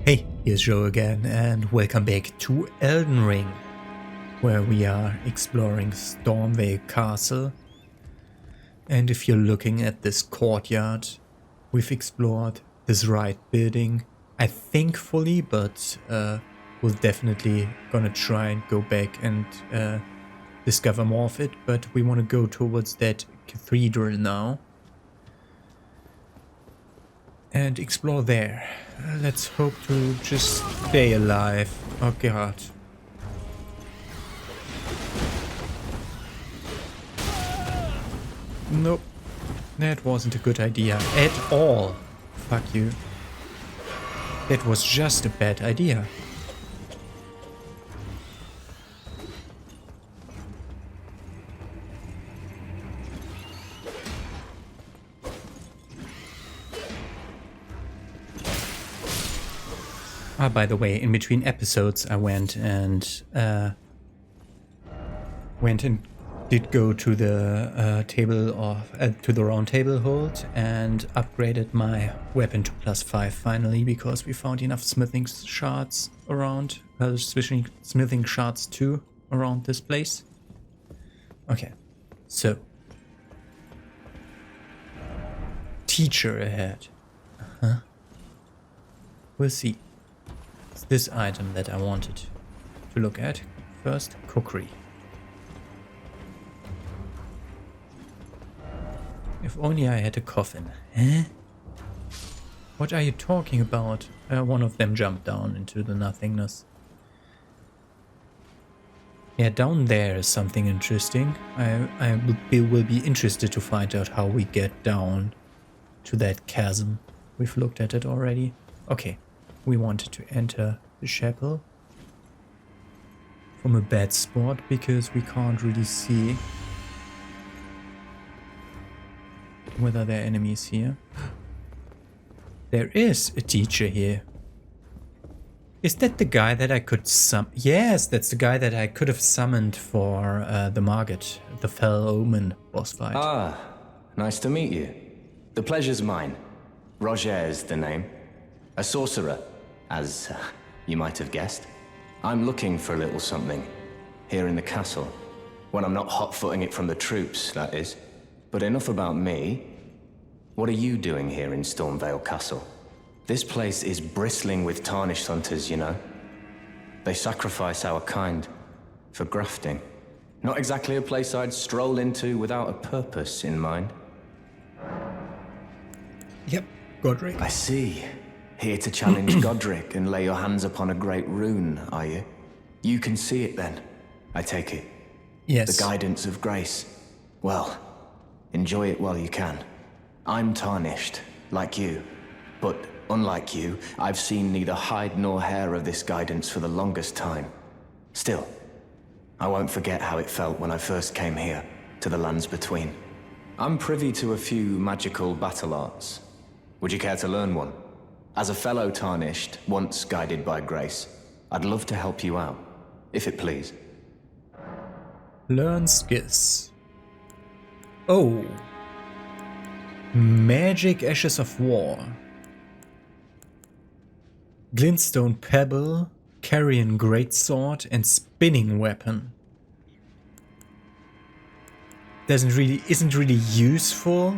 Hey, here's Joe again, and welcome back to Elden Ring, where we are exploring Stormveil Castle. And if you're looking at this courtyard, we've explored this right building, I think fully, but we'll definitely gonna try and go back and discover more of it. But we want to go towards that cathedral now and explore there. Let's hope to just stay alive. Oh god. Nope. That wasn't a good idea at all. Fuck you. That was just a bad idea. Ah, by the way, in between episodes, I went and did go to the to the round table hold and upgraded my weapon to +5 finally, because we found enough smithing shards around, smithing shards too around this place. Okay, so teacher ahead. We'll see. It's this item that I wanted to look at. First, cookery. If only I had a coffin. Huh? What are you talking about? One of them jumped down into the nothingness. Yeah, down there is something interesting. I will be interested to find out how we get down to that chasm. We've looked at it already. Okay. We wanted to enter the chapel from a bad spot because we can't really see whether there are enemies here. There is a teacher here. Is that the guy that I could summon? Yes, that's the guy that I could have summoned for the Market, the Fell Omen boss fight. Ah, nice to meet you. The pleasure's mine. Roger is the name. A sorcerer, as you might have guessed. I'm looking for a little something here in the castle. When I'm not hot-footing it from the troops, that is. But enough about me. What are you doing here in Stormveil Castle? This place is bristling with Tarnished hunters, you know. They sacrifice our kind for grafting. Not exactly a place I'd stroll into without a purpose in mind. Yep, Godric. I see. Here to challenge Godric and lay your hands upon a great rune, are you? You can see it then, I take it. Yes. The guidance of grace. Well, enjoy it while you can. I'm tarnished, like you. But unlike you, I've seen neither hide nor hair of this guidance for the longest time. Still, I won't forget how it felt when I first came here, to the lands between. I'm privy to a few magical battle arts. Would you care to learn one? As a fellow Tarnished, once guided by grace, I'd love to help you out, if it please. Learn skills. Oh. Magic Ashes of War. Glintstone Pebble, Carrion Greatsword, and Spinning Weapon. Isn't really useful,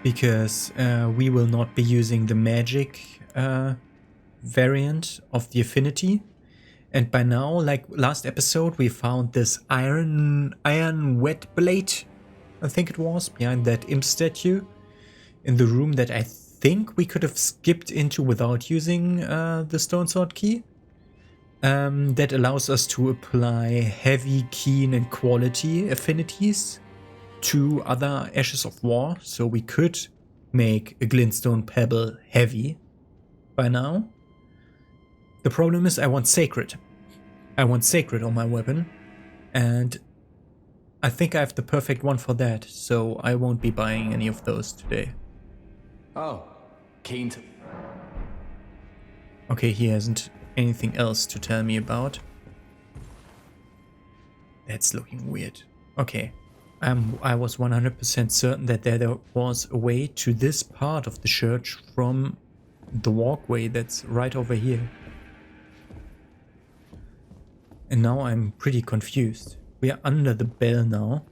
because we will not be using the magic variant of the affinity. And by now, like last episode, we found this iron wet blade, I think it was, behind that imp statue in the room that I think we could have skipped into without using the stone sword key. That allows us to apply heavy, keen, and quality affinities to other Ashes of War, so we could make a Glintstone Pebble heavy by now. The problem is I want Sacred. I want Sacred on my weapon, and I think I have the perfect one for that, so I won't be buying any of those today. Oh, keen to... Okay, he hasn't anything else to tell me about. That's looking weird. Okay. I was 100% certain that there was a way to this part of the church from the walkway that's right over here. And now I'm pretty confused. We are under the bell now.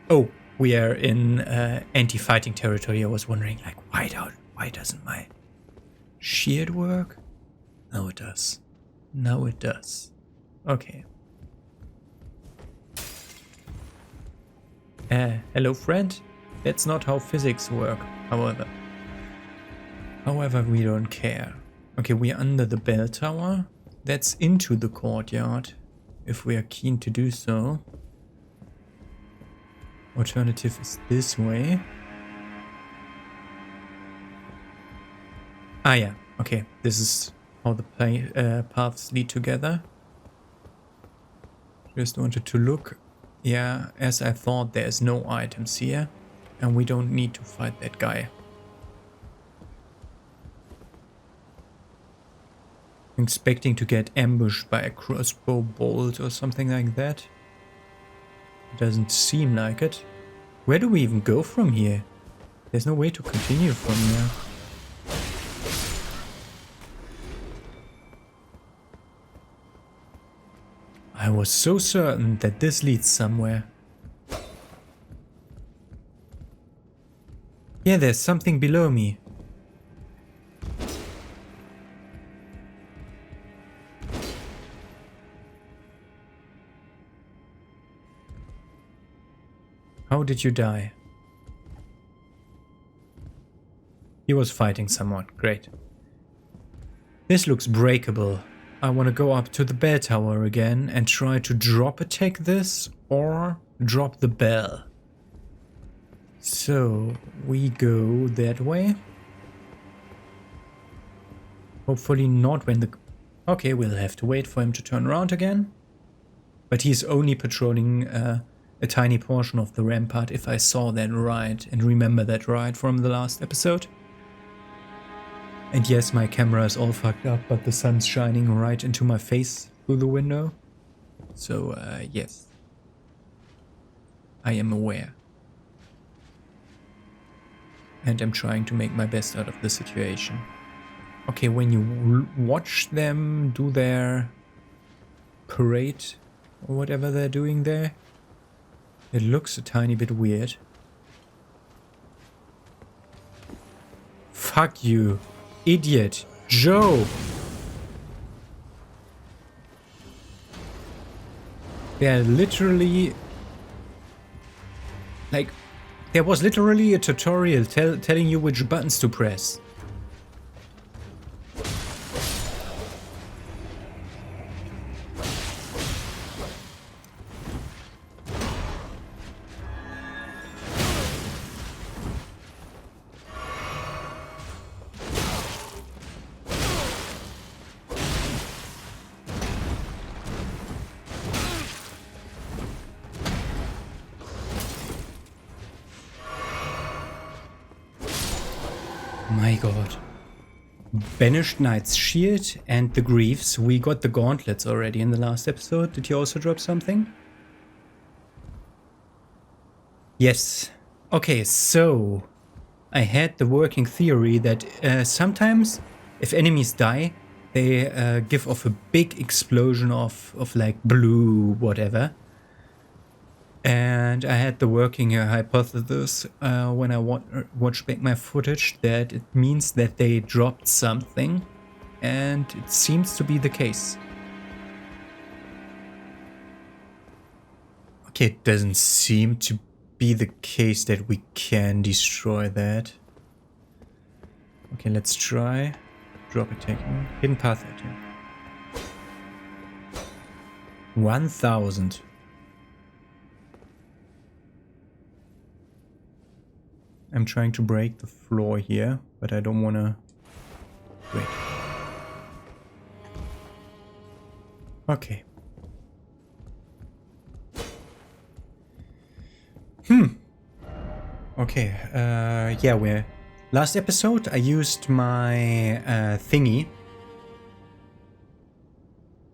Oh, we are in anti-fighting territory. I was wondering, like, why doesn't my shield work? Now it does. Now it does. Okay. Hello, friend. That's not how physics work, however. However, we don't care. Okay, we are under the bell tower. That's into the courtyard, if we are keen to do so. Alternative is this way. Ah yeah, okay. This is how the paths lead together. Just wanted to look. Yeah, as I thought, there's no items here. And we don't need to fight that guy. I'm expecting to get ambushed by a crossbow bolt or something like that. Doesn't seem like it. Where do we even go from here? There's no way to continue from here. I was so certain that this leads somewhere. Yeah, there's something below me. How did you die? He was fighting someone. Great. This looks breakable. I want to go up to the bell tower again and try to drop attack this or drop the bell. So we go that way. Hopefully not when the... Okay, we'll have to wait for him to turn around again. But he's only patrolling a tiny portion of the rampart, if I saw that right and remember that right from the last episode. And yes, my camera is all fucked up, but the sun's shining right into my face through the window. So, yes. I am aware. And I'm trying to make my best out of the situation. Okay, when you watch them do their parade or whatever they're doing there, it looks a tiny bit weird. Fuck you, idiot, Joe! They're literally... Like, there was literally a tutorial telling you which buttons to press. My god. Banished Knight's Shield and the Greaves. We got the gauntlets already in the last episode. Did you also drop something? Yes. Okay, so I had the working theory that sometimes if enemies die, they give off a big explosion of like blue whatever. And I had the working hypothesis when I watched back my footage that it means that they dropped something, and it seems to be the case. Okay, it doesn't seem to be the case that we can destroy that. Okay, let's try. Drop attacking. Hidden path attack. 1000. I'm trying to break the floor here, but I don't want to... Wait. Okay. Okay, yeah, we're... Last episode, I used my thingy.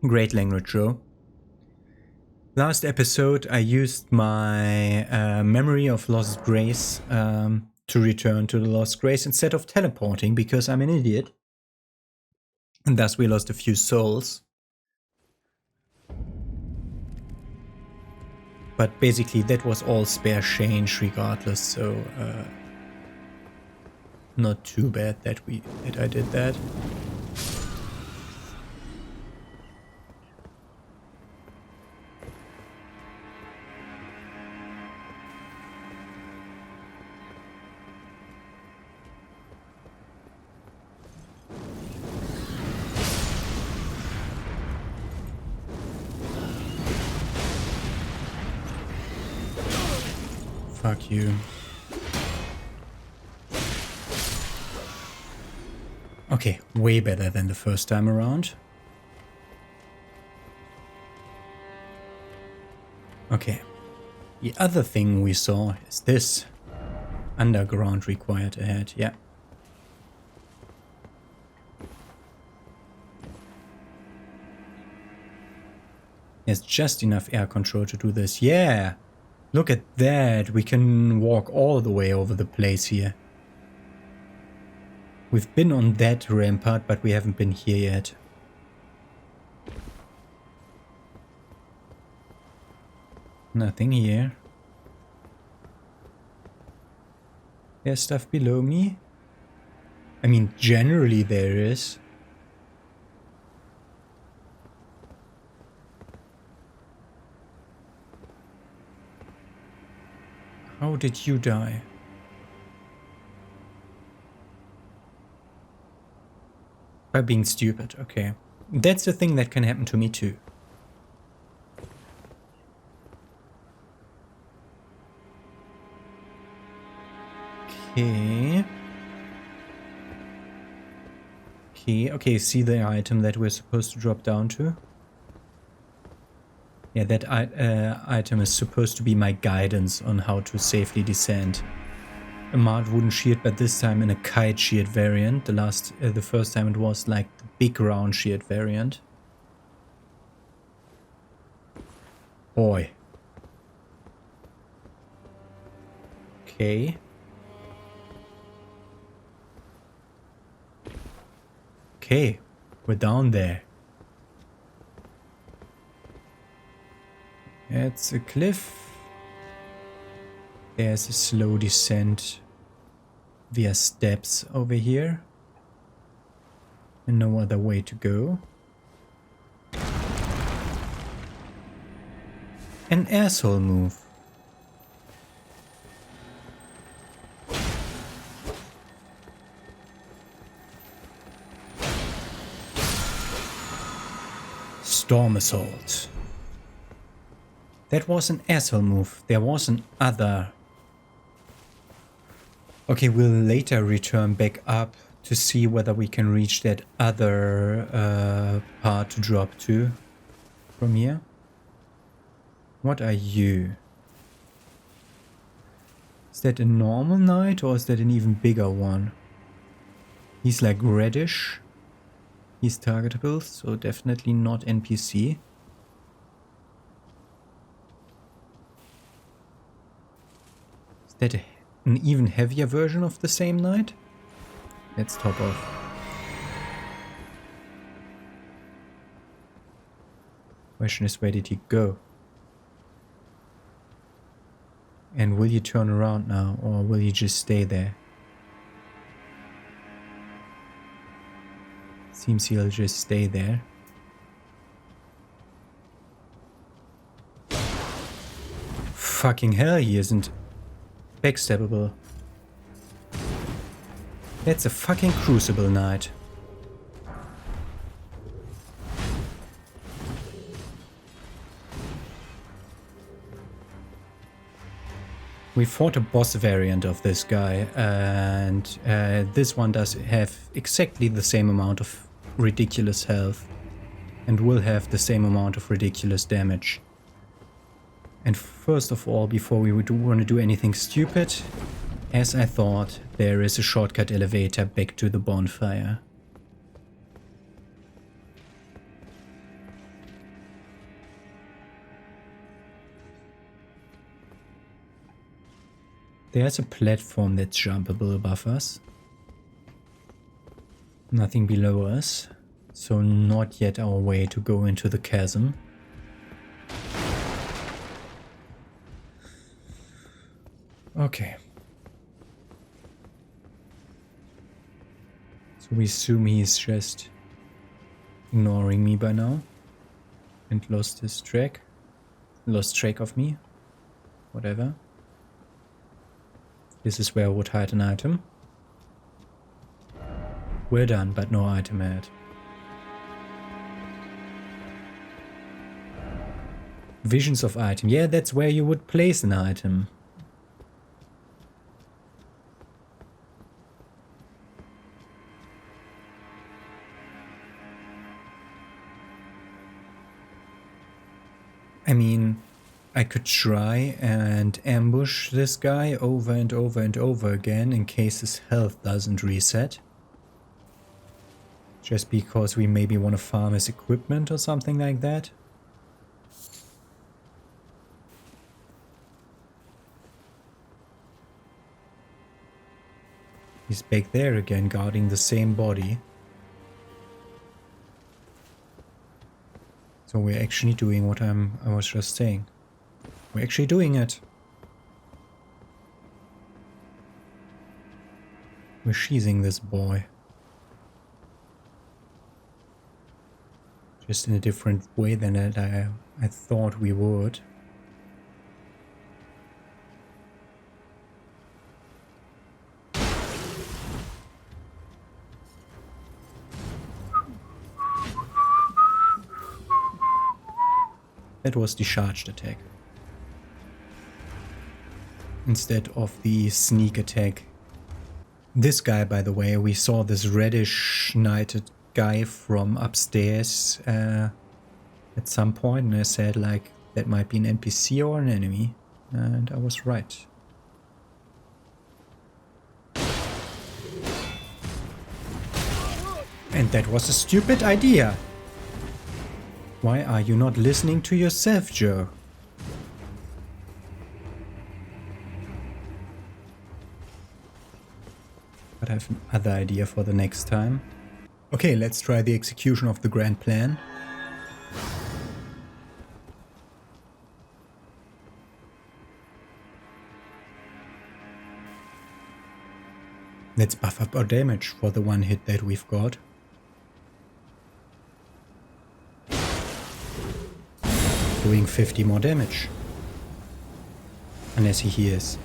Great language, Joe. Last episode, I used my Memory of Lost Grace to return to the Lost Grace instead of teleporting because I'm an idiot. And thus we lost a few souls. But basically that was all spare change regardless, so not too bad that I did that. Fuck you. Okay, way better than the first time around. Okay. The other thing we saw is this. Underground required ahead, yeah. There's just enough air control to do this. Yeah! Look at that! We can walk all the way over the place here. We've been on that rampart, but we haven't been here yet. Nothing here. There's stuff below me. I mean, generally there is. How did you die? By being stupid, okay. That's the thing that can happen to me too. Okay. Okay, see the item that we're supposed to drop down to? Yeah, that item is supposed to be my guidance on how to safely descend. A marked wooden shield, but this time in a kite shield variant. The first time it was like the big round shield variant. Boy. Okay. Okay, we're down there. It's a cliff. There's a slow descent via steps over here. And no other way to go. An asshole move. Storm Assault. That was an asshole move. There was an other. Okay, we'll later return back up to see whether we can reach that other part to drop to from here. What are you? Is that a normal knight or is that an even bigger one? He's like reddish. He's targetable, so definitely not NPC. Is that an even heavier version of the same knight? Let's top off. Question is, where did he go? And will you turn around now, or will you just stay there? Seems he'll just stay there. Fucking hell, he isn't backstabbable. That's a fucking crucible knight. We fought a boss variant of this guy, and this one does have exactly the same amount of ridiculous health and will have the same amount of ridiculous damage. And first of all, before we would want to do anything stupid, as I thought, there is a shortcut elevator back to the bonfire. There's a platform that's jumpable above us. Nothing below us. So not yet our way to go into the chasm. Okay. So we assume he's just ignoring me by now. And lost his track. Lost track of me. Whatever. This is where I would hide an item. We're done, but no item yet. Visions of item. Yeah, that's where you would place an item. I mean, I could try and ambush this guy over and over and over again in case his health doesn't reset. Just because we maybe want to farm his equipment or something like that. He's back there again, guarding the same body. So we're actually doing what I was just saying. We're actually doing it. We're sheathing this boy. Just in a different way than I thought we would. That was the charged attack. Instead of the sneak attack. This guy, by the way, we saw this reddish knighted guy from upstairs at some point, and I said like that might be an NPC or an enemy, and I was right. And that was a stupid idea. Why are you not listening to yourself, Joe? But I have another idea for the next time. Okay, let's try the execution of the grand plan. Let's buff up our damage for the one hit that we've got. Doing 50 more damage. Unless he hears.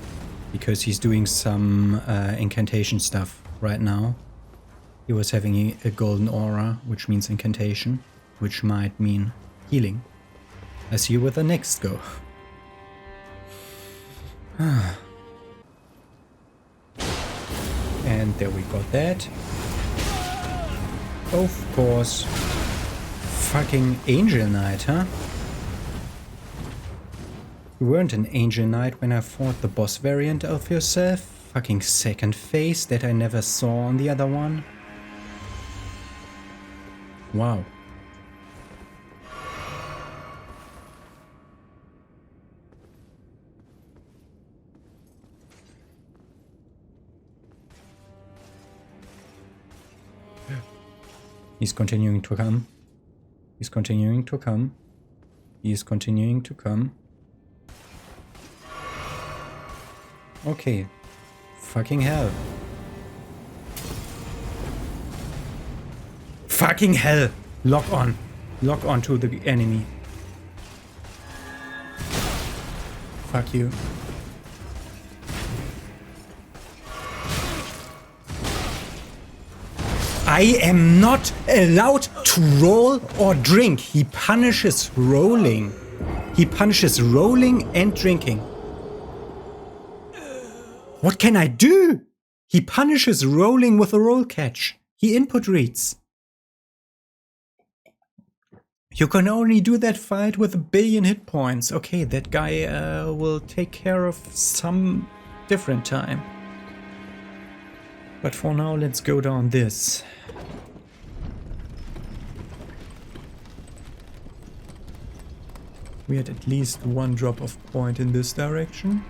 Because he's doing some incantation stuff right now. He was having a golden aura, which means incantation, which might mean healing. I see you with the next go. And there we got that. Of course. Fucking Angel Knight, huh? You weren't an Angel Knight when I fought the boss variant of yourself. Fucking second phase that I never saw on the other one. Wow. He's continuing to come. He's continuing to come. He's continuing to come. Okay. Fucking hell. Fucking hell! Lock on. Lock on to the enemy. Fuck you. I am not allowed to roll or drink. He punishes rolling. He punishes rolling and drinking. What can I do? He punishes rolling with a roll catch. He input reads. You can only do that fight with 1 billion hit points. Okay, that guy will take care of some different time. But for now, let's go down this. We had at least one drop of point in this direction.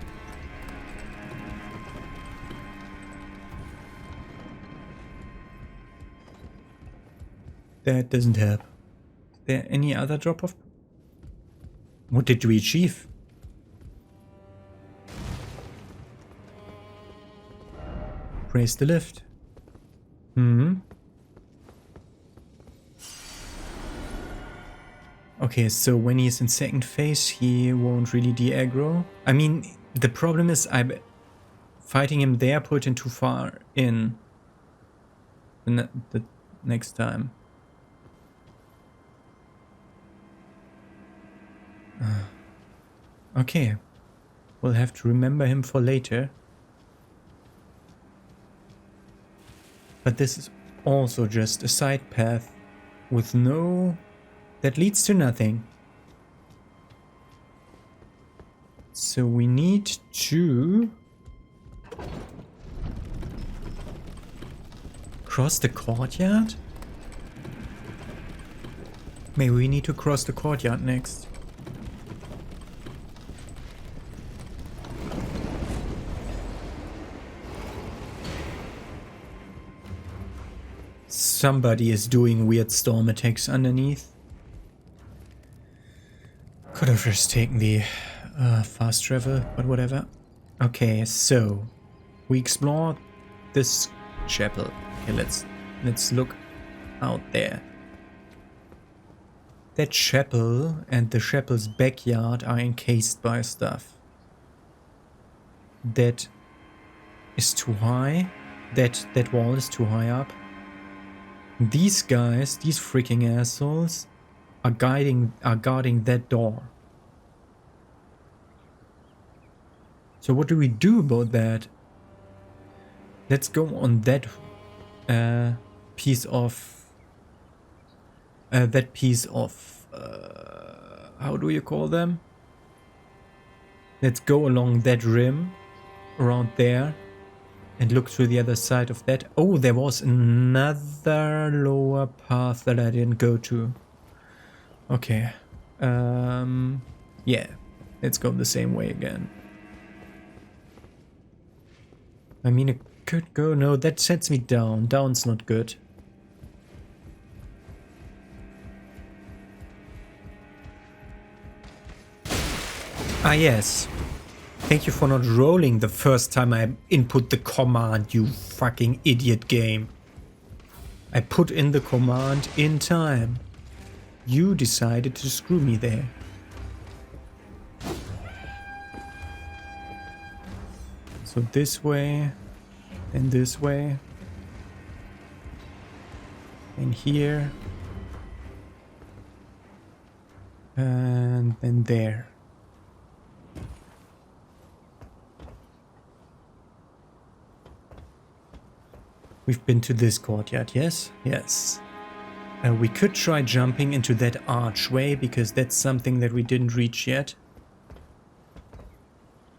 That doesn't help. Is there any other drop of... What did we achieve? Praise the lift. Okay, so when he's in second phase, he won't really de-aggro. I mean, the problem is I'm fighting him there, put him too far in the next time. Okay, we'll have to remember him for later. But this is also just a side path with no... that leads to nothing. So we need to... cross the courtyard? Maybe we need to cross the courtyard next. Somebody is doing weird storm attacks underneath. Could have just taken the fast travel, but whatever. Okay, so we explored this chapel. Okay, let's look out there. That chapel and the chapel's backyard are encased by stuff. That is too high. That wall is too high up. These guys, these freaking assholes, are guarding that door. So what do we do about that? Let's go on that piece of how do you call them? Let's go along that rim around there and look through the other side of that. Oh, there was another lower path that I didn't go to. Okay. Yeah. Let's go the same way again. I mean, it could go... No, that sets me down. Down's not good. Ah, yes. Thank you for not rolling the first time I input the command, you fucking idiot game. I put in the command in time. You decided to screw me there. So this way, and this way, and here, and then there. We've been to this courtyard, yes? Yes. We could try jumping into that archway, because that's something that we didn't reach yet.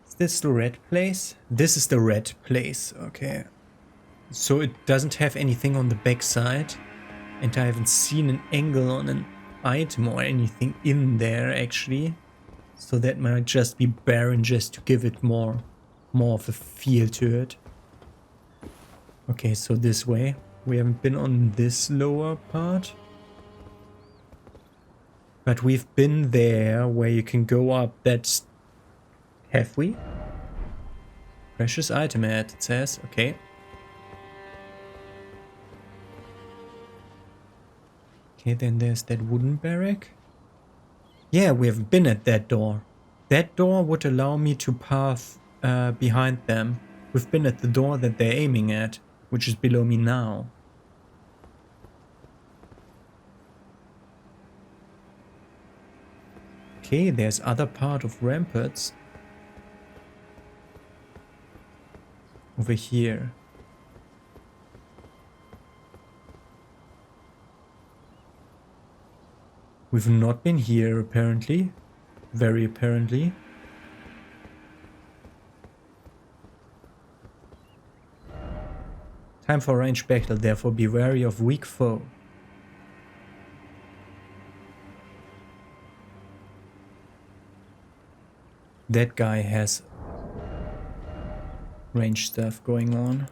Is this the red place? This is the red place, okay. So it doesn't have anything on the back side, and I haven't seen an angle on an item or anything in there, actually. So that might just be barren, just to give it more of a feel to it. Okay, so this way. We haven't been on this lower part. But we've been there where you can go up. That's... Have we? Precious item ad, it says. Okay. Okay, then there's that wooden barrack. Yeah, we have been at that door. That door would allow me to pass behind them. We've been at the door that they're aiming at, which is below me now. Okay, there's other part of ramparts. Over here. We've not been here, apparently. Very apparently. Time for ranged battle, therefore be wary of weak foe. That guy has range stuff going on.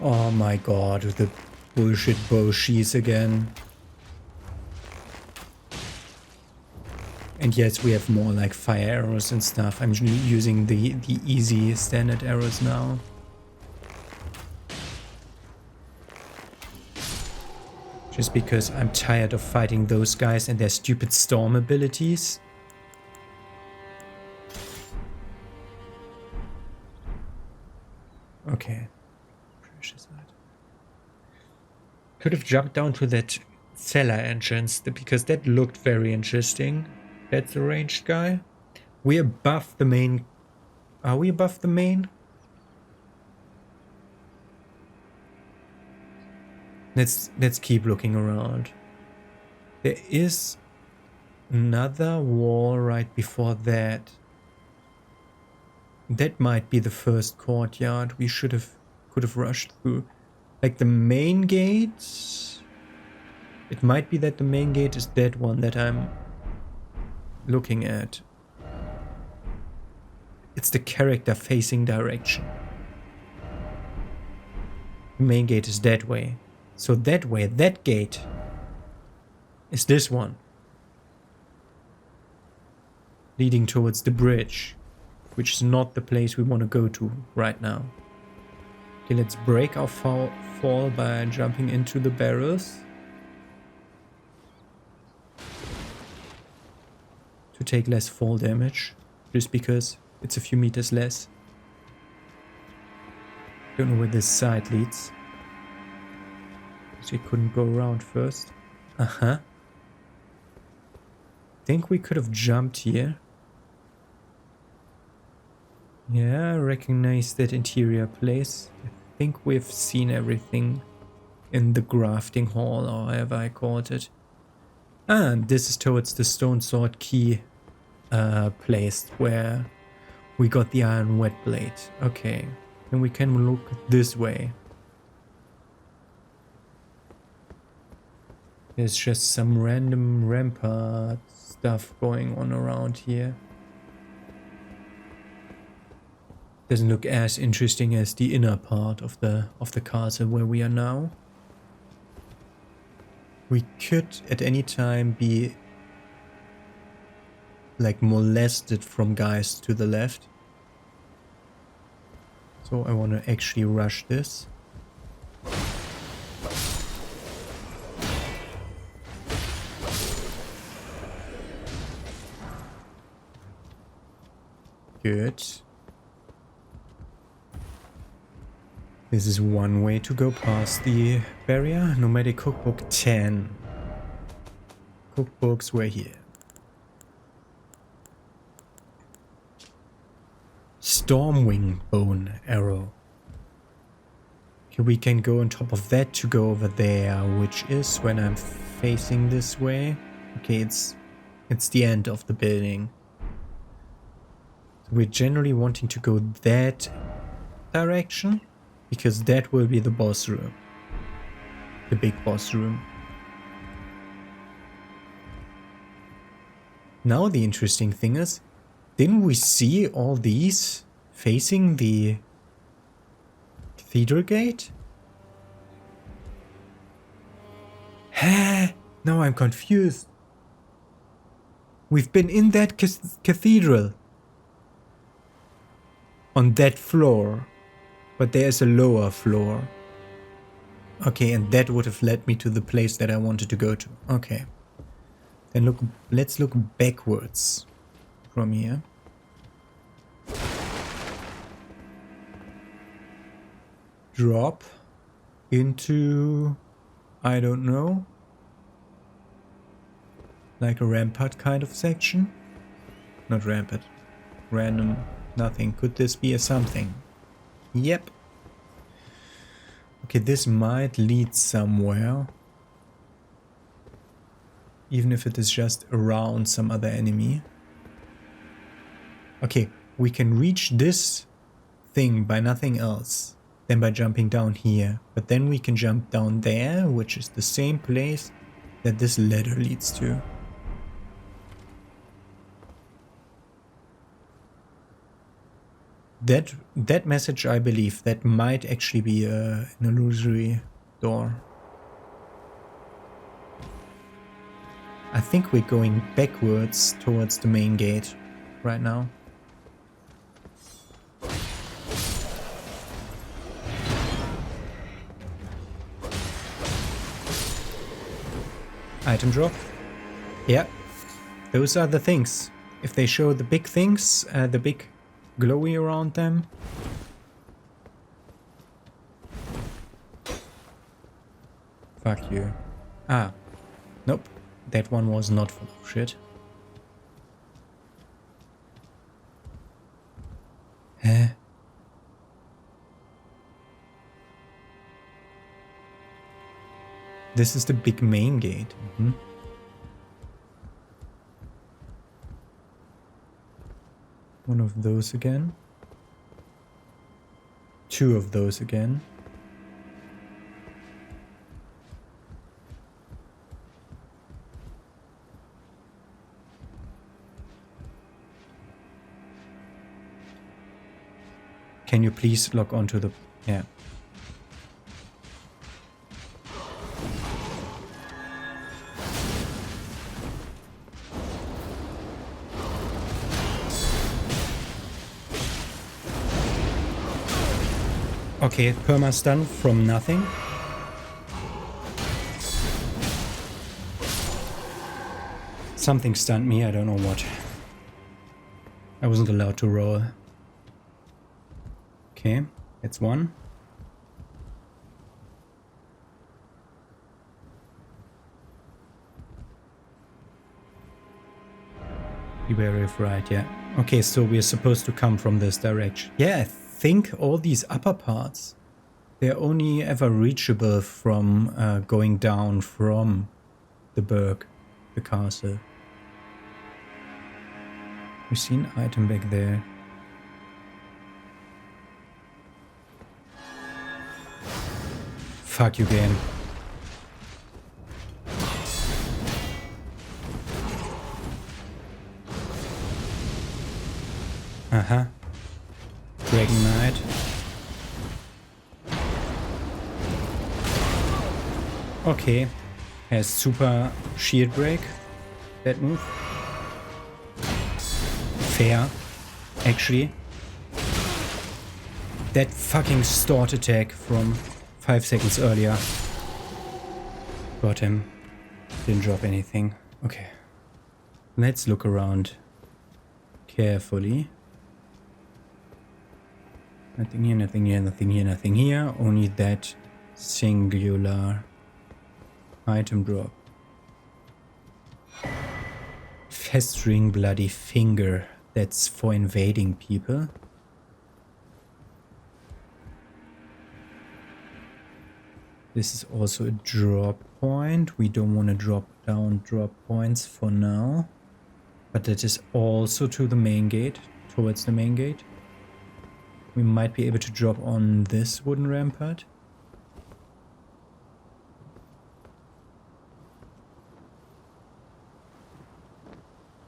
Oh my god, the bullshit Boshies again. And yes, we have more like fire arrows and stuff. I'm using the easy standard arrows now. Just because I'm tired of fighting those guys and their stupid storm abilities. Okay. Precious light. Could have jumped down to that cellar entrance because that looked very interesting. That's the ranged guy. We're above the main. Are we above the main? Let's keep looking around. There is another wall right before that. That might be the first courtyard we could have rushed through. Like the main gate. It might be that the main gate is that one that I'm looking at. It's the character facing direction. The main gate is that way. So that way, that gate is this one. Leading towards the bridge, which is not the place we want to go to right now. Okay, let's break our fall by jumping into the barrels. To take less fall damage, just because it's a few meters less. Don't know where this side leads. So you couldn't go around first. Think we could have jumped here. Yeah, I recognize that interior place. I think we've seen everything in the grafting hall, or however I called it. And this is towards the stone sword key place where we got the iron wet blade. Okay, then we can look this way. There's just some random rampart stuff going on around here. Doesn't look as interesting as the inner part of the castle where we are now. We could at any time be like molested from guys to the left. So I want to actually rush this. Good. This is one way to go past the barrier. Nomadic Cookbook 10. Cookbooks were here. Stormwing bone arrow. Okay, we can go on top of that to go over there, which is when I'm facing this way. Okay, it's the end of the building. So we're generally wanting to go that direction, because that will be the boss room. The big boss room. Now the interesting thing is, didn't we see all these facing the cathedral gate? No, I'm confused. We've been in that cathedral. On that floor. But there's a lower floor. Okay, and that would have led me to the place that I wanted to go to. Okay. Then let's look backwards from here. Drop into, I don't know, like a rampart kind of section. Not rampart. Random nothing. Could this be a something? Yep. Okay, this might lead somewhere. Even if it is just around some other enemy. Okay, we can reach this thing by nothing else than by jumping down here. But then we can jump down there, which is the same place that this ladder leads to. That message, I believe, that might actually be an illusory door. I think we're going backwards towards the main gate right now. Item drop. Yeah, those are the things. If they show the big things, the big glowy around them. Fuck you. Ah, nope. That one was not full of shit. Huh? This is the big main gate. Mm-hmm. One of those again. Two of those again. Can you please log onto the... Yeah. Okay, perma stun from nothing. Something stunned me, I don't know what. I wasn't allowed to roll. Okay, that's one. Beware of right, yeah. Okay, so we're supposed to come from this direction. Yeah, I think all these upper parts, they're only ever reachable from going down from the burg, the castle. We see an item back there. Fuck you, game. Uh-huh. Dragon Knight. Okay. Has super shield break. That move. Fair. Actually. That fucking start attack from 5 seconds earlier. Got him. Didn't drop anything. Okay. Let's look around carefully. Nothing here, nothing here, nothing here, nothing here. Only that singular item drop. Festering bloody finger. That's for invading people. This is also a drop point. We don't want to drop down drop points for now. But that is also to the main gate, towards the main gate. We might be able to drop on this wooden rampart.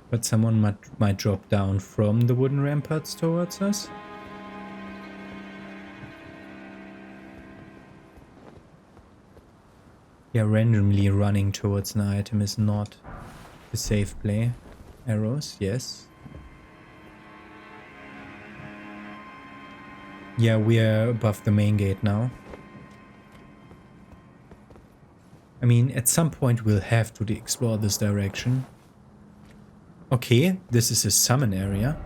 But someone might drop down from the wooden ramparts towards us. Yeah, randomly running towards an item is not a safe play. Arrows, yes. Yeah, we are above the main gate now. I mean, at some point we'll have to explore this direction. Okay, this is a summon area.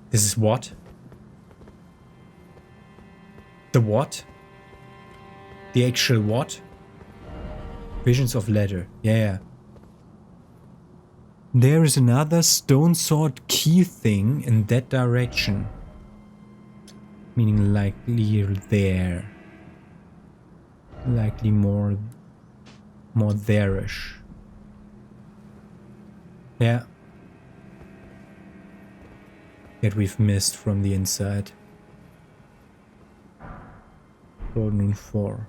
This is what? The what? The actual what? Visions of Ladder. Yeah. There is another stone sword key thing in that direction. Meaning likely there. Likely more there-ish. Yeah. That we've missed from the inside. Golden 4.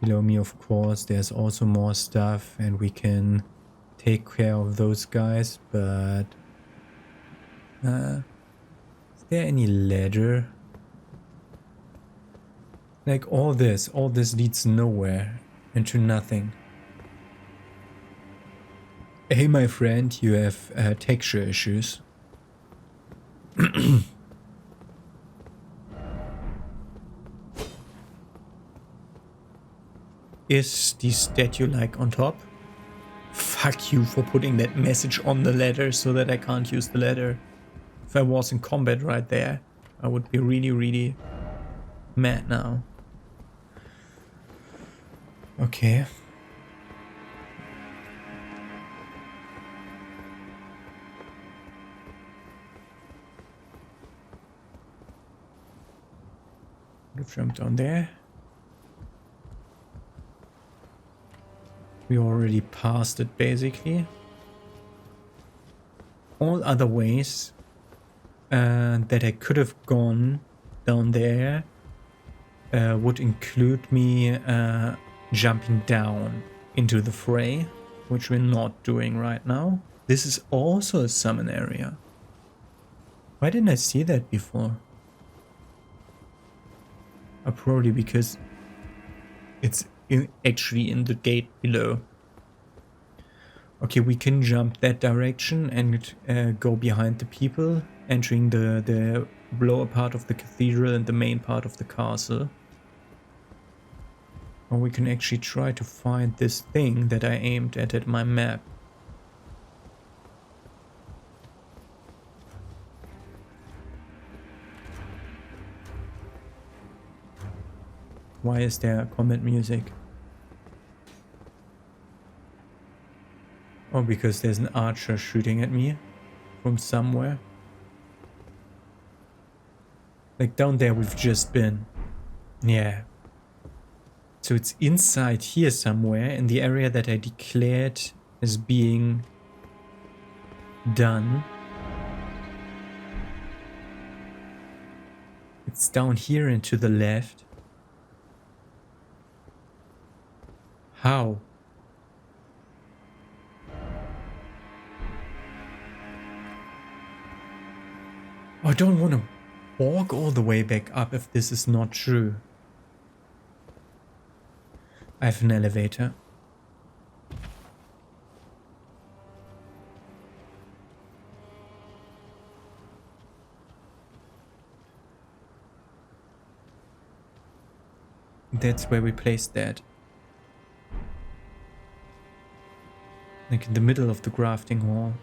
Below me, of course, there's also more stuff and we can take care of those guys, but is there any ladder? Like all this leads nowhere and to nothing. Hey my friend, you have texture issues. Is the statue like on top? Fuck you for putting that message on the ladder so that I can't use the ladder. If I was in combat right there, I would be really mad now. Okay. We've jumped on there. We already passed it basically. All other ways that I could have gone down there would include me jumping down into the fray, which we're not doing right now. This is also a summon area. Why didn't I see that before? Probably because it's actually in the gate below. Okay, we can jump that direction and go behind the people, entering the lower part of the cathedral and the main part of the castle. Or we can actually try to find this thing that I aimed at my map. Why is there combat music? Oh, because there's an archer shooting at me from somewhere. Like down there we've just been. Yeah. So it's inside here somewhere in the area that I declared as being done. It's down here and to the left. How? I don't want to walk all the way back up if this is not true. I have an elevator. That's where we placed that. Like in the middle of the crafting hall.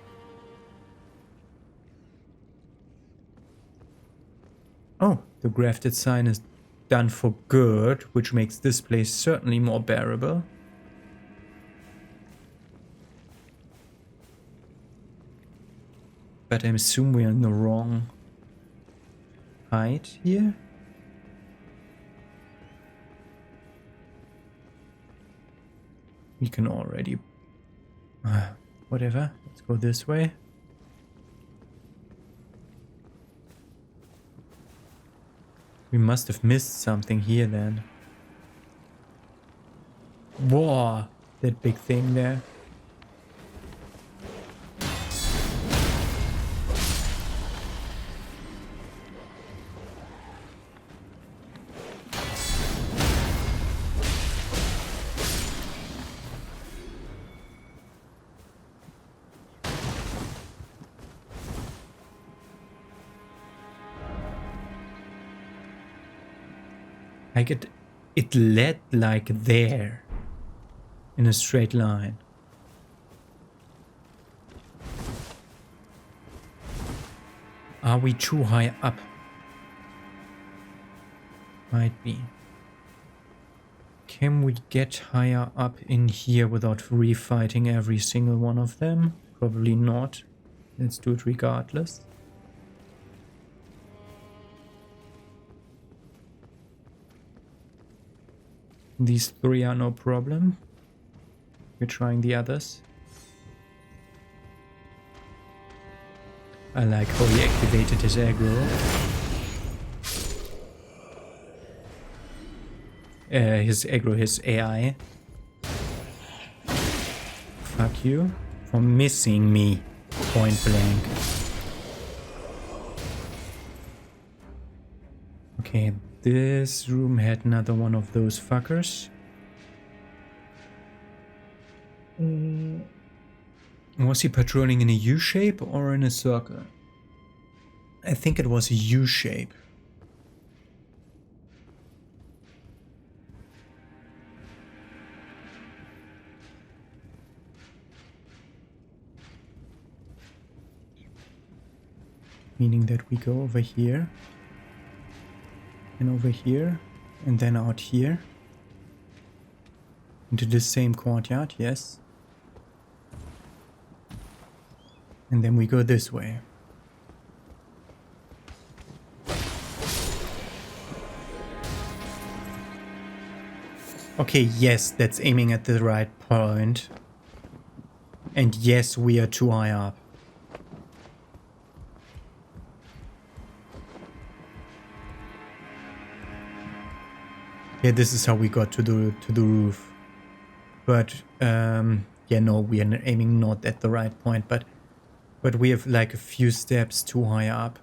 Oh, the grafted sign is done for good, which makes this place certainly more bearable. But I assume we're in the wrong height here. We can already... whatever, let's go this way. We must have missed something here then. Whoa, that big thing there. Like it led like there in a straight line. Are we too high up? Might be. Can we get higher up in here without refighting every single one of them? Probably not. Let's do it regardless. These three are no problem. We're trying the others. I like how he activated his aggro. his aggro, his AI. Fuck you for missing me, point blank. Okay, this room had another one of those fuckers. Was he patrolling in a U-shape or in a circle? I think it was a U-shape. Meaning that we go over here. And over here. And then out here. Into the same courtyard, yes. And then we go this way. Okay, yes, that's aiming at the right point. And yes, we are too high up. Yeah, this is how we got to the roof. But yeah, no, we are aiming not at the right point, but we have like a few steps too high up.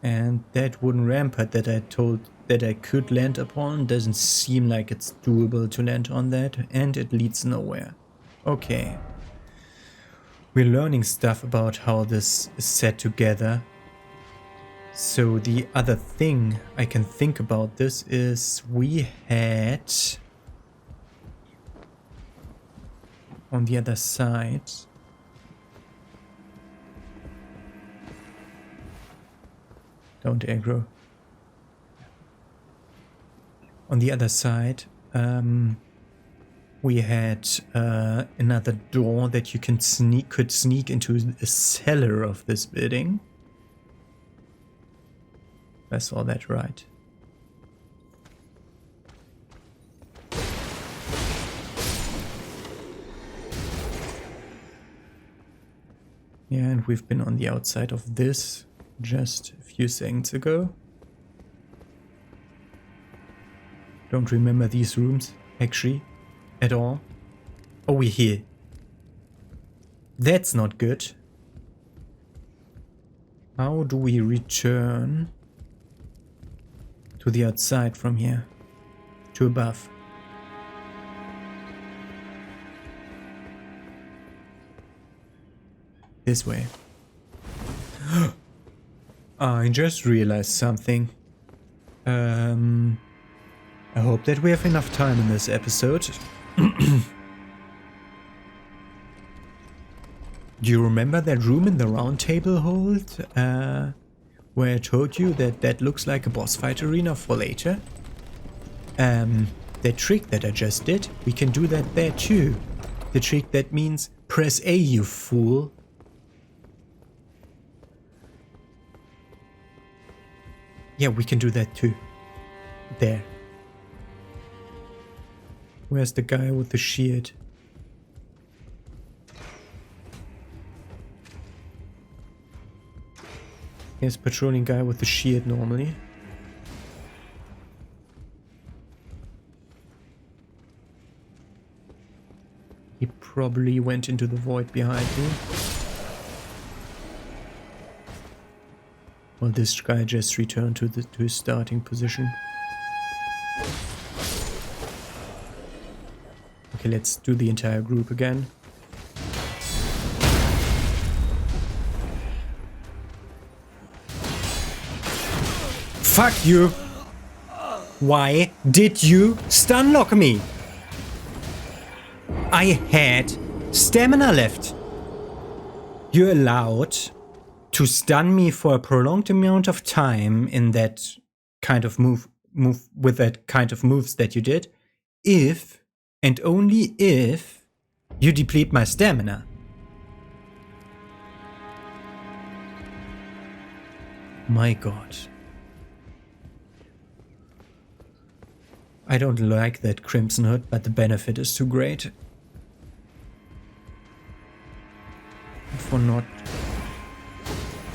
And that wooden rampart that I told that I could land upon doesn't seem like it's doable to land on that, and it leads nowhere. Okay. We're learning stuff about how this is set together. So the other thing I can think about this is we had on the other side don't aggro. On the other side we had another door that you could sneak into a cellar of this building. I saw that right. Yeah, and we've been on the outside of this just a few seconds ago. Don't remember these rooms, actually, at all. Oh, we're here. That's not good. How do we return to the outside from here? To above. This way. I just realized something. I hope that we have enough time in this episode. Do you remember that room in the round table hold? Where I told you that that looks like a boss fight arena for later? The trick that I just did, we can do that there too. The trick that means press A, you fool. Yeah, we can do that too. There. Where's the guy with the shield? Here's patrolling guy with the shield normally. He probably went into the void behind me. Well, this guy just returned to his starting position. Okay, let's do the entire group again. Fuck you! Why did you stunlock me? I had stamina left. You're allowed to stun me for a prolonged amount of time in that kind of move with that kind of moves that you did, if and only if you deplete my stamina. My god. I don't like that Crimson Hood, but the benefit is too great. For not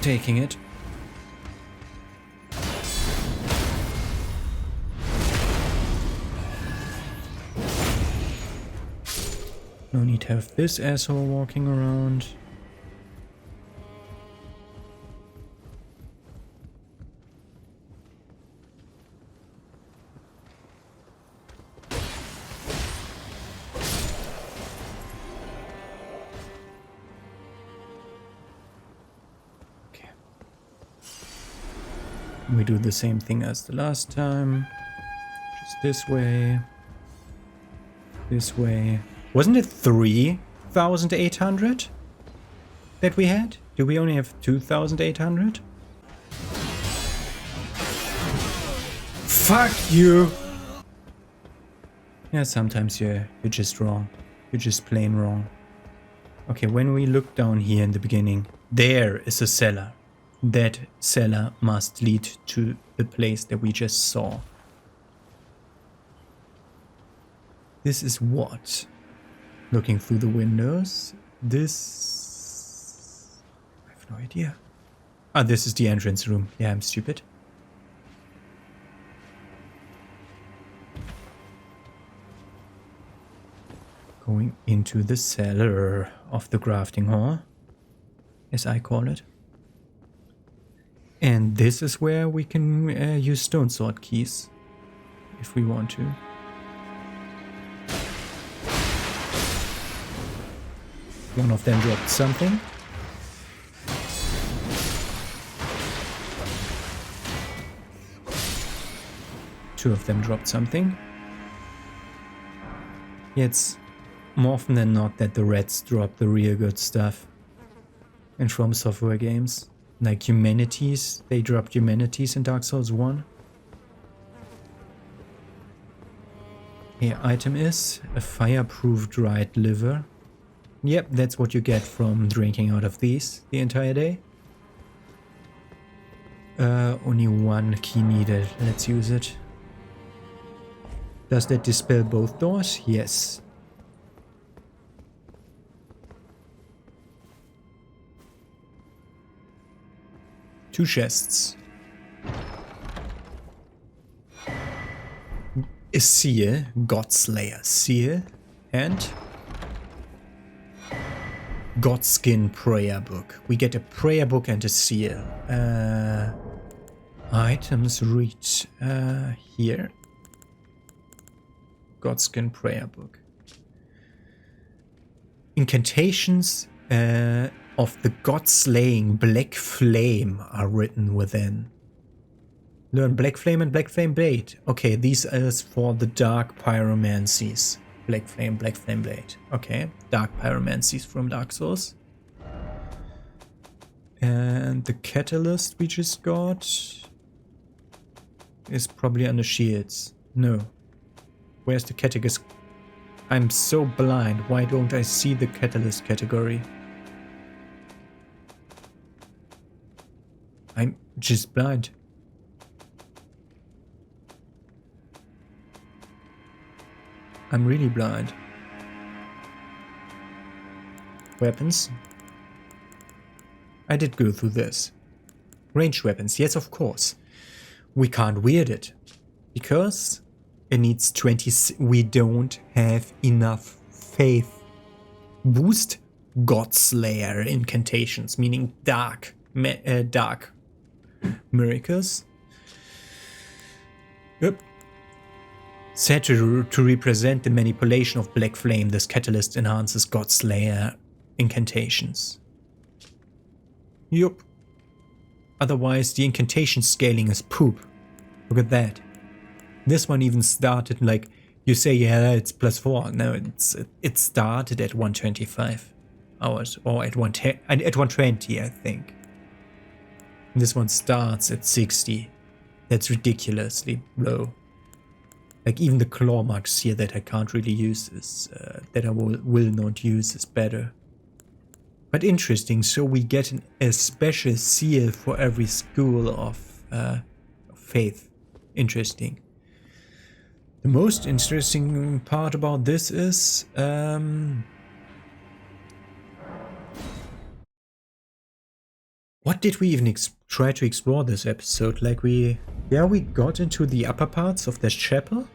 taking it. No need to have this asshole walking around. Okay. We do the same thing as the last time. Just this way. This way. Wasn't it 3,800 that we had? Do we only have 2,800? Fuck you! Yeah, sometimes you're just wrong. You're just plain wrong. Okay, when we look down here in the beginning, there is a cellar. That cellar must lead to the place that we just saw. This is what? Looking through the windows. This... I have no idea. Ah, this is the entrance room. Yeah, I'm stupid. Going into the cellar of the crafting hall, as I call it. And this is where we can use stone sword keys, if we want to. One of them dropped something. Two of them dropped something. Yeah, it's more often than not that the reds drop the real good stuff in From Software games. Like Humanities, they dropped Humanities in Dark Souls 1. Here, item is a fireproof dried liver. Yep, that's what you get from drinking out of these the entire day. Only one key needed. Let's use it. Does that dispel both doors? Yes. Two chests. A seal, Godslayer seal, and Godskin prayer book. We get a prayer book and a seal. Items read here. Godskin prayer book. Incantations of the god-slaying Black Flame are written within. Learn Black Flame and Black Flame Blade. Okay, these are for the Dark Pyromancies. Black Flame Blade. Okay, Dark Pyromancies from Dark Souls. And the Catalyst we just got is probably under shields. No. Where's the Catalyst? I'm so blind. Why don't I see the Catalyst category? I'm just blind. I'm really blind. Weapons. I did go through this. Ranged weapons, yes, of course. We can't wield it because it needs 20. We don't have enough faith. Boost Godslayer incantations, meaning dark miracles. Yep. Said to represent the manipulation of Black Flame, this catalyst enhances Godslayer incantations. Yup. Otherwise, the incantation scaling is poop. Look at that. This one even started like, you say, yeah, it's +4. No, it started at 125 hours, or at 120, I think. This one starts at 60. That's ridiculously low. Like even the claw marks here that I can't really use is, that I will not use is better. But interesting, so we get a special seal for every school of faith. Interesting. The most interesting part about this is what did we even try to explore this episode? Like we got into the upper parts of the chapel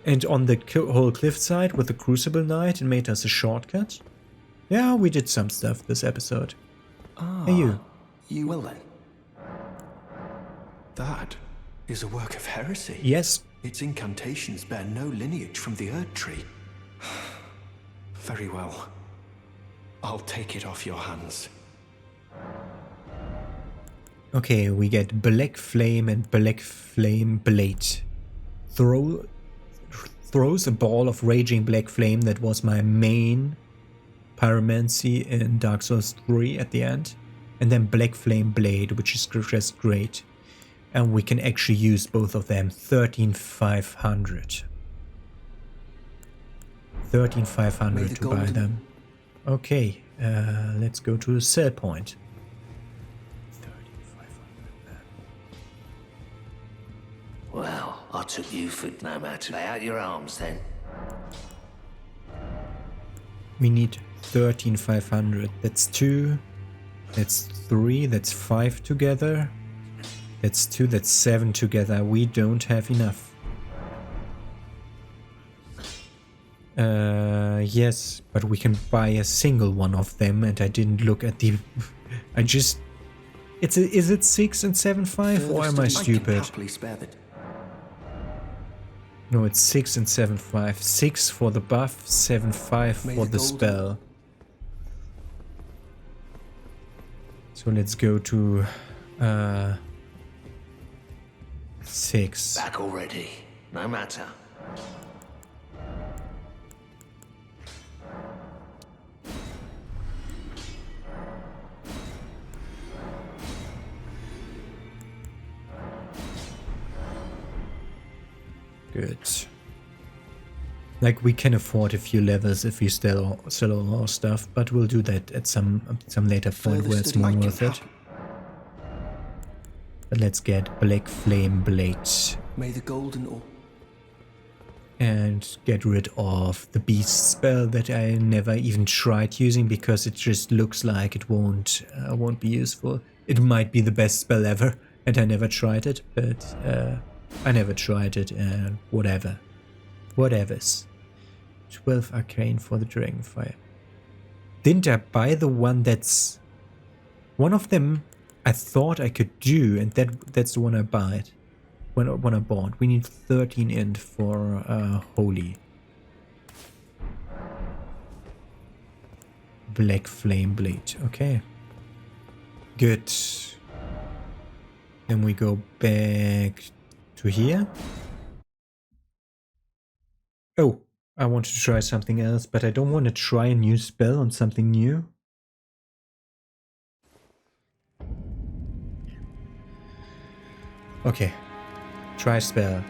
And on the whole cliffside with the Crucible Knight, it made us a shortcut. Yeah, we did some stuff this episode. Hey, you. You will then. That is a work of heresy. Yes. Its incantations bear no lineage from the Erd Tree. Very well. I'll take it off your hands. Okay, we get Black Flame and Black Flame Blade. Throws a ball of raging black flame. That was my main pyromancy in Dark Souls 3 at the end. And then Black Flame Blade, which is just great. And we can actually use both of them. 13,500. 13,500 to buy them. Okay, let's go to the sell point. 13,500. Well, I took you for no matter. Lay out your arms then. We need 13,500. That's 2. That's 3. That's 5 together. That's 2. That's 7 together. We don't have enough. Yes, but we can buy a single one of them, and I didn't look at the... I just... Is it 6 and 7.5, or am I stupid? No, it's 6 and 7.5. 6 for the buff, 7.5 for the spell. So let's go to 6. Back already. No matter. Good. Like, we can afford a few levels if we sell all our stuff, but we'll do that at some later point where it's more worth it. But let's get Black Flame Blade. May the golden or and get rid of the beast spell that I never even tried using because it just looks like it won't be useful. It might be the best spell ever, and I never tried it, but I never tried it, and whatever. Whatevers. 12 arcane for the Dragonfire. Didn't I buy the one that's... One of them I thought I could do, and that's the one I bought. When I bought. We need 13 int for Holy. Black Flame Blade. Okay. Good. Then we go back to here. Oh, I wanted to try something else, but I don't want to try a new spell on something new. Okay. Try spell.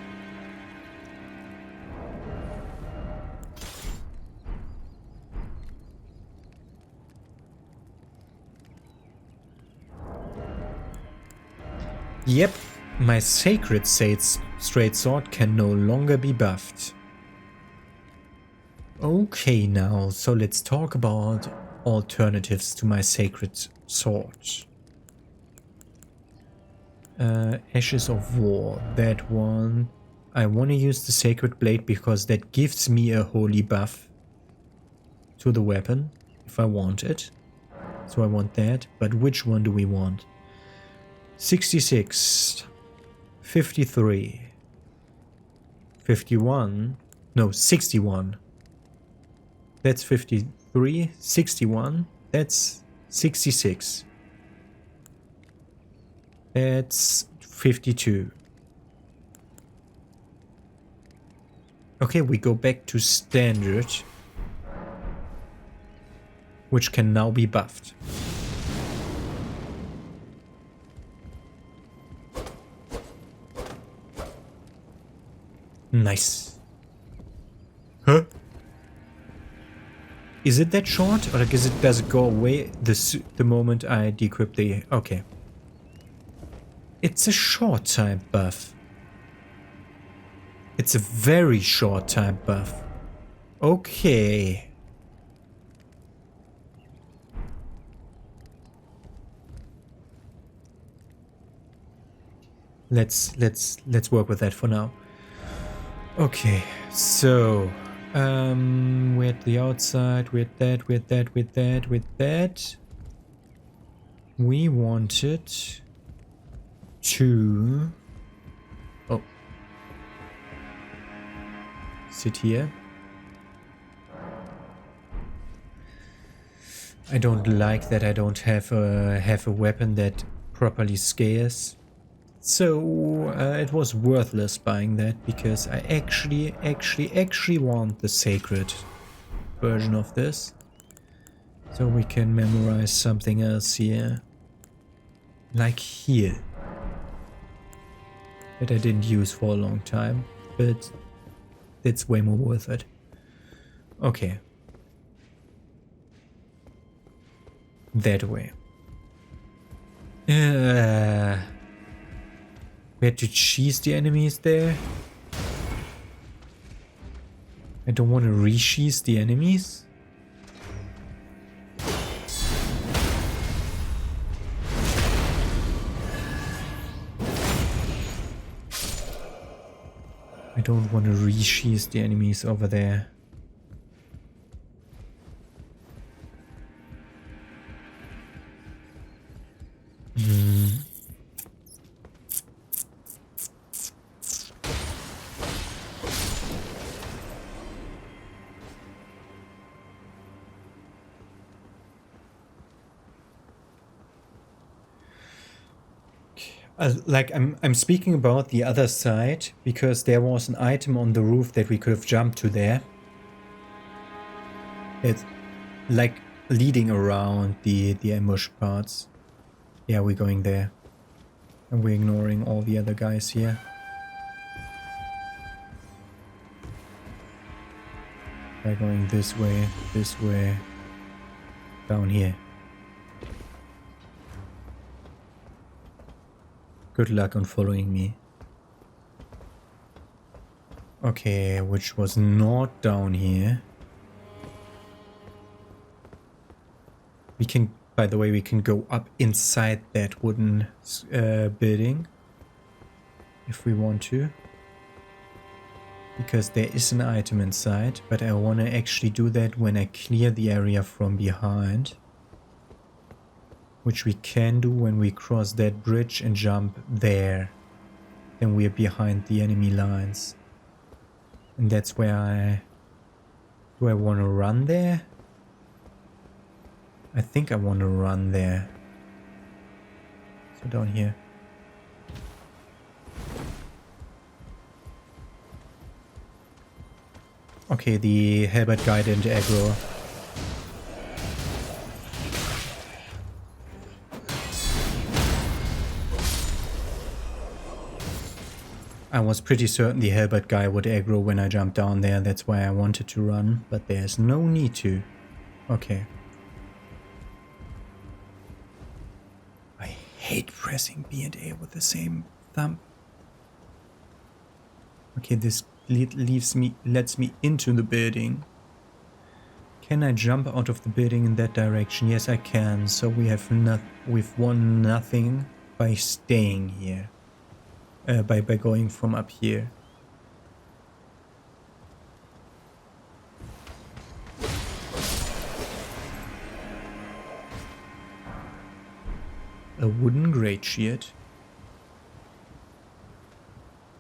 Yep, my sacred straight sword can no longer be buffed. Okay, now, so let's talk about alternatives to my sacred sword. Ashes of War, that one. I want to use the Sacred Blade because that gives me a holy buff to the weapon if I want it. So I want that, but which one do we want? 66, 53, 51, no, 61. That's 53, 61, that's 66. That's 52. Okay, we go back to standard, which can now be buffed. Nice. Huh? Is it that short, or does it go away the moment I decrypt the... Okay. It's a short time buff. It's a very short time buff. Okay. Let's work with that for now. Okay, so we're at the outside, we're at that, we're at that, with that, with that. We wanted to sit here. I don't like that I don't have a weapon that properly scares. So it was worthless buying that because I actually want the sacred version of this. So we can memorize something else here. Like here. That I didn't use for a long time. But that's way more worth it. Okay. That way. We had to cheese the enemies there. I don't want to re-cheese the enemies. I don't want to re-cheese the enemies over there. Like I'm speaking about the other side because there was an item on the roof that we could have jumped to there. It's like leading around the ambush parts. Yeah, we're going there. And we're ignoring all the other guys here. We're going this way, down here. Good luck on following me. Okay, which was not down here. We can, by the way, we can go up inside that wooden building. If we want to. Because there is an item inside, but I want to actually do that when I clear the area from behind. Which we can do when we cross that bridge and jump there. Then we're behind the enemy lines. And that's where do I want to run there? I think I want to run there. So down here. Okay, the halberd guy didn't aggro. I was pretty certain the halberd guy would aggro when I jumped down there. That's why I wanted to run, but there's no need to. Okay. I hate pressing B and A with the same thumb. Okay, this lets me into the building. Can I jump out of the building in that direction? Yes, I can. So we've won nothing by staying here. By going from up here. A wooden great shield.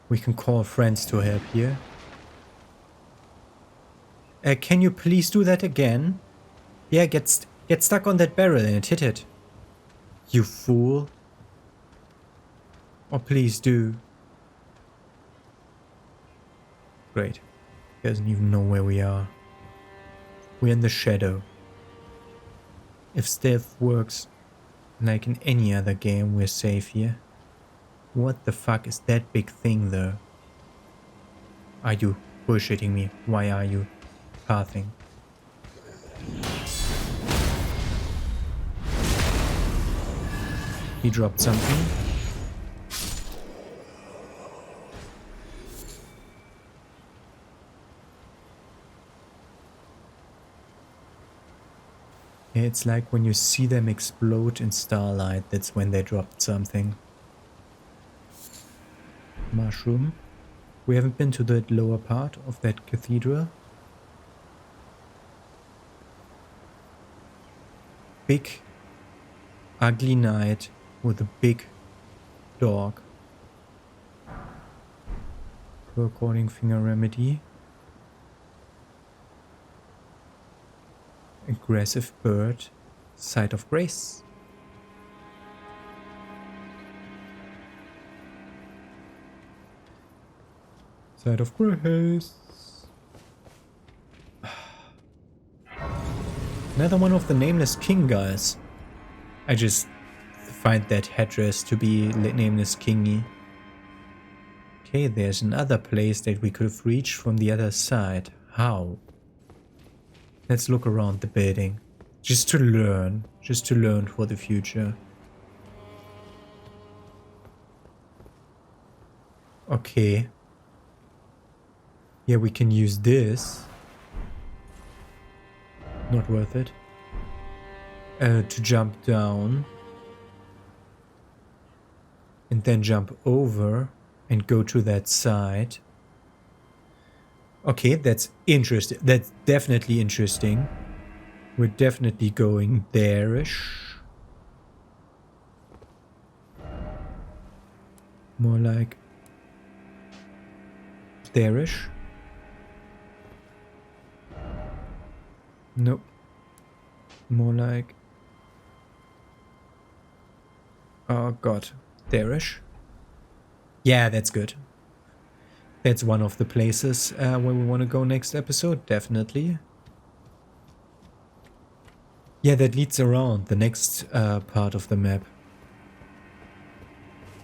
We can call friends to help here. Can you please do that again? Yeah, get stuck on that barrel and hit it. You fool. Oh, please do. Great. He doesn't even know where we are. We're in the shadow. If stealth works like in any other game, we're safe here. What the fuck is that big thing though? Are you bullshitting me? Why are you pathing? He dropped something. Yeah, it's like when you see them explode in starlight, that's when they dropped something. Mushroom. We haven't been to the lower part of that cathedral. Big, ugly knight with a big dog. Recording finger remedy. Aggressive bird. Site of grace. Site of grace. Another one of the nameless king guys. I just find that headdress to be nameless kingy. Okay, there's another place that we could have reached from the other side. How? Let's look around the building. Just to learn for the future. Okay. Yeah, we can use this. Not worth it. To jump down. And then jump over and go to that side. Okay, that's interesting. That's definitely interesting. We're definitely going there-ish. More like there-ish. Nope. More like... Oh god. There-ish. Yeah, that's good. That's one of the places where we want to go next episode, definitely. Yeah, that leads around the next part of the map.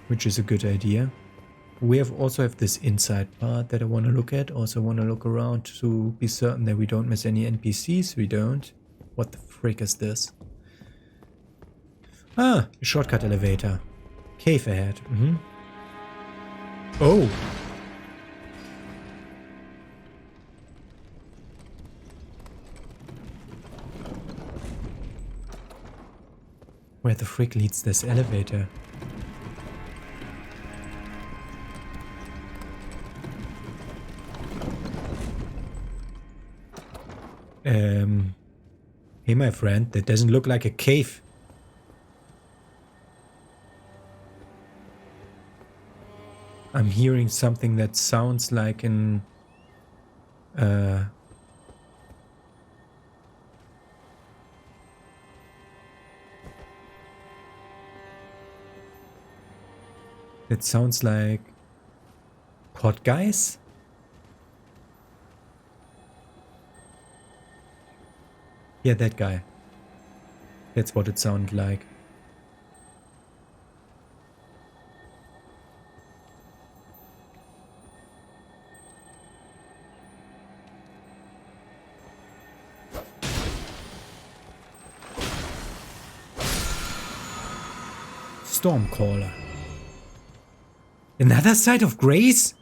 Which is a good idea. We also have this inside part that I want to look at. Also want to look around to be certain that we don't miss any NPCs. We don't. What the frick is this? Ah, a shortcut elevator. Cave ahead. Oh. Where the frick leads this elevator? Hey my friend, that doesn't look like a cave. I'm hearing something that sounds like an... It sounds like... Pot guys? Yeah, that guy. That's what it sounded like. Stormcaller. Another site of grace?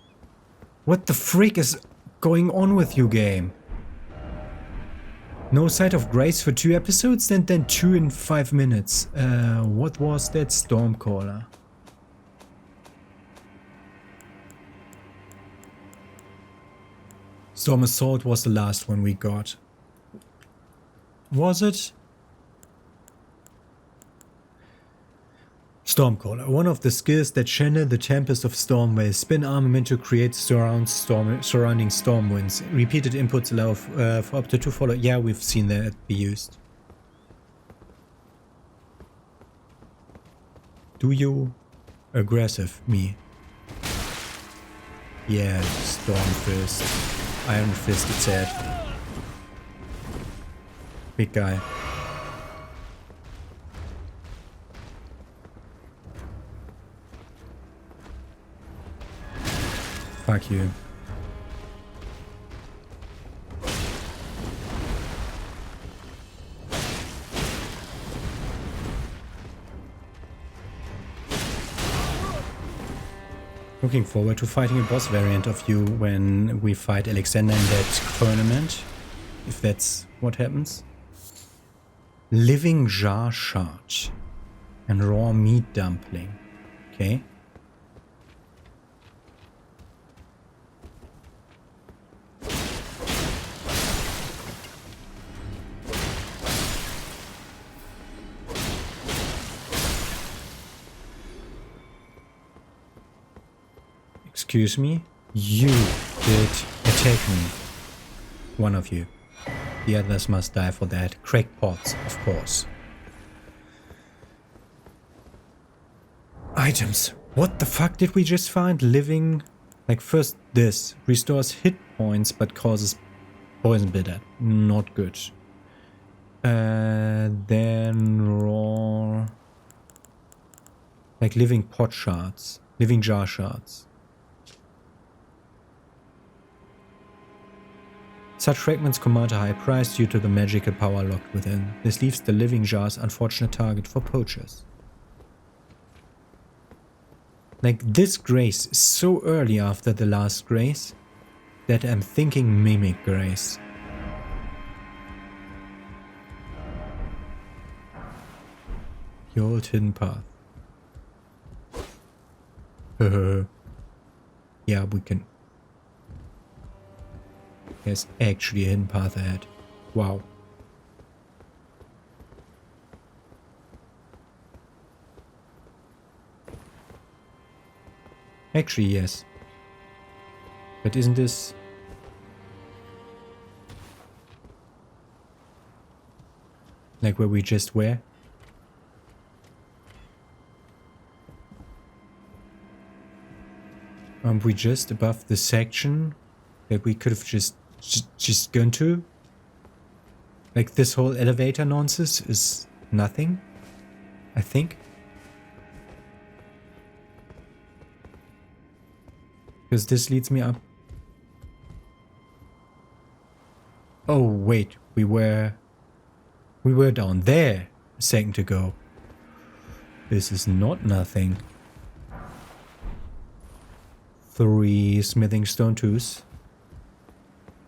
What the frick is going on with you, game? No site of grace for 2 episodes and then 2 in 5 minutes. What was that? Stormcaller. Storm Assault was the last one we got. Was it? Stormcaller, one of the skills that channel the tempest of storm waves, spin armament to create surrounding storm winds. Repeated inputs allow for up to 2 follow. Yeah, we've seen that be used. Do you? Aggressive, me. Yeah, Storm Fist. Iron Fist, it said. Big guy. Fuck you. Looking forward to fighting a boss variant of you when we fight Alexander in that tournament. If that's what happens. Living jar shard. And raw meat dumpling. Okay. Excuse me? You did attack me. One of you. The others must die for that. Crackpots, of course. Items. What the fuck did we just find? Living... Like first this. Restores hit points but causes poison bitter. Not good. Then raw... Like living pot shards. Living jar shards. Such fragments command a high price due to the magical power locked within. This leaves the living jars unfortunate target for poachers. Like this grace is so early after the last grace that I'm thinking mimic grace. The old hidden path. Yeah, we can. There's actually a hidden path ahead. Wow. Actually, yes. But isn't this... like where we just were? Aren't we just above the section that we could have just gone to? Like this whole elevator nonsense is nothing, I think. Because this leads me up. Oh wait, we were down there a second ago. This is not nothing. 3 smithing stone tools.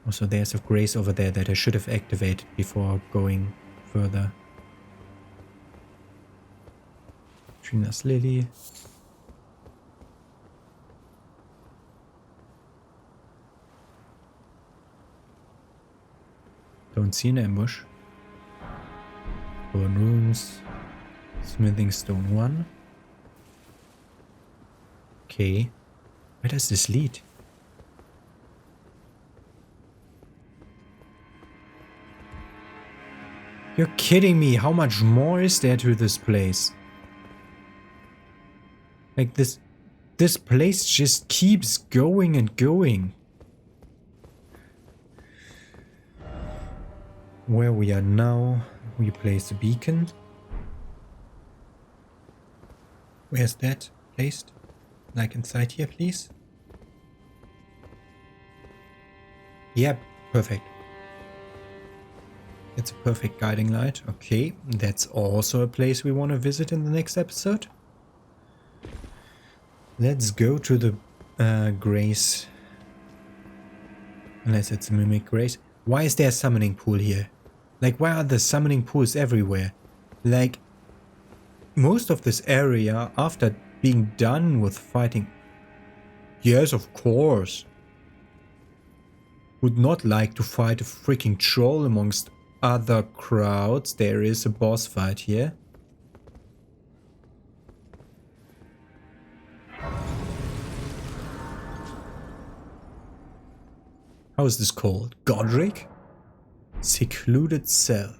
Also there's a grace over there that I should have activated before going further. Trina's lily. Don't see an ambush. Burn runes. Smithing stone 1. Okay. Where does this lead? You're kidding me. How much more is there to this place? Like this place just keeps going and going. Where we are now, we place a beacon. Where's that placed? Like inside here, please? Yep, perfect. It's a perfect guiding light. Okay, that's also a place we want to visit in the next episode. Let's go to the Grace. Unless it's a Mimic Grace. Why is there a summoning pool here? Like, why are there summoning pools everywhere? Like, most of this area, after being done with fighting... Yes, of course. Would not like to fight a freaking troll amongst other crowds. There is a boss fight here. How is this called? Godric? Secluded cell.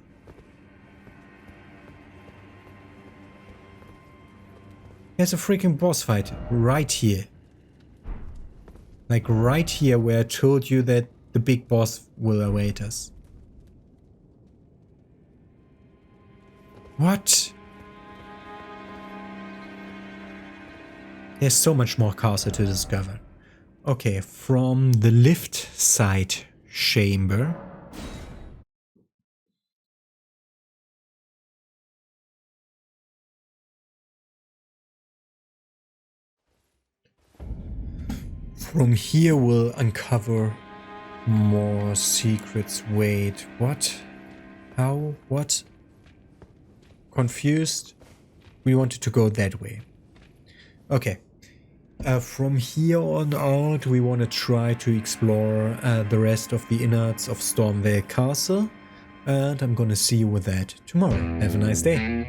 There's a freaking boss fight right here. Like right here where I told you that the big boss will await us. What? There's so much more castle to discover. Okay, from the lift side chamber. From here we'll uncover more secrets. Wait, what? How? What? Confused? We wanted to go that way. Okay. From here on out we want to try to explore the rest of the innards of Stormvale Castle. And I'm gonna see you with that tomorrow. Have a nice day.